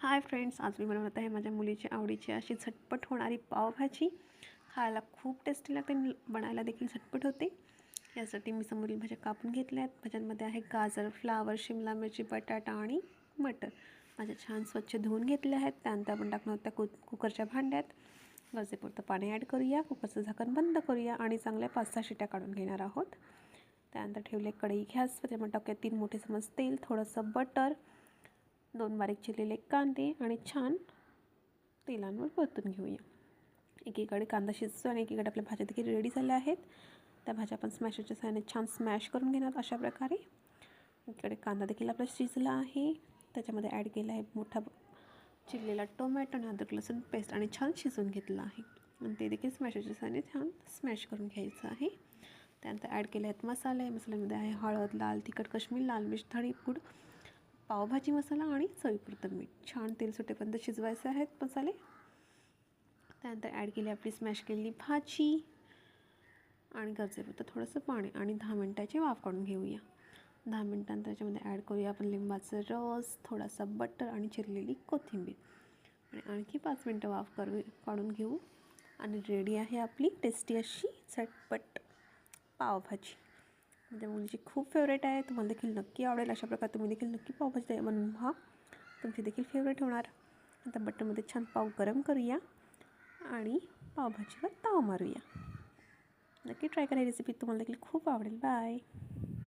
Hi friends, आज मी बनवत आहे माझ्या मुलीची आवडीची अशी झटपट होणारी पावभाजी. खायला खूप टेस्टी लागते, बनायला देखील झटपट होते. यासाठी मी समोरील भाज्या कापून घेतल्या आहेत. भाज्यांमध्ये आहे गाजर, फ्लावर, शिमला मिरची, बटाटा आणि मटर. भाज्या छान स्वच्छ धुवून घेतल्या आहेत. त्यानंतर आपण टाकणार त्या कुकरच्या भांड्यात गरजेपुरतं पाणी ॲड करूया. कुकरचं झाकण बंद करूया आणि चांगल्या 5-6 शिट्या काढून घेणार आहोत. त्यानंतर ठेवले कढई गॅसवर. त्यामध्ये टाकूया 3 मोठे चमचे तेल, थोडंसं बटर, 2 बारीक चिरलेले कांदे आणि छान तेलांवर परतून घेऊया. एकीकडे कांदा शिजतो आणि एकीकडे आपल्या भाज्या देखील रेडी झाल्या आहेत. त्या भाज्या आपण स्मॅशरच्या सहाय्याने छान स्मॅश करून घेणार अशा प्रकारे. एकीकडे कांदा देखील आपला शिजला आहे. त्याच्यामध्ये ॲड केला आहे मोठा चिरलेला टोमॅटो आणि अद्रक लसूण पेस्ट आणि छान शिजवून घेतलं आहे. आणि ते देखील स्मॅशरच्या सहाय्याने छान स्मॅश करून घ्यायचं आहे. त्यानंतर ॲड केले आहेत मसाले. मसाल्यामध्ये आहे हळद, लाल तिखट, काश्मीरी लाल मिर्च, धणेपूड, पावभाजी मसाला आणि चवीपुरतं मीठ. छान तेल सुटेपर्यंत शिजवायचे आहेत मसाले. त्यानंतर ॲड केली आपली स्मॅश केलेली भाजी आणि गरजेपुरतं थोडंसं पाणी आणि 10 मिनटाची वाफ काढून घेऊया. 10 मिनटांनंतर त्याच्यामध्ये ॲड करूया आपण लिंबाचं रस, थोडासा बटर आणि चिरलेली कोथिंबीर आणि आणखी 5 मिनटं वाफ काढून घेऊ. आणि रेडी आहे आपली टेस्टी अशी झटपट पावभाजी. माझ्या मुलीची खूप फेवरेट आहे. तुम्हाला देखील नक्की आवडेल. अशा प्रकारे तुम्ही देखील नक्की पावभाजी बनवून पहा. तुमची देखील फेवरेट होणार. आता बटरमध्ये छान पाव गरम करूया आणि पावभाजीवर ताव मारूया. नक्की ट्राय करा रेसिपी, तुम्हाला देखील खूप आवडेल. बाय.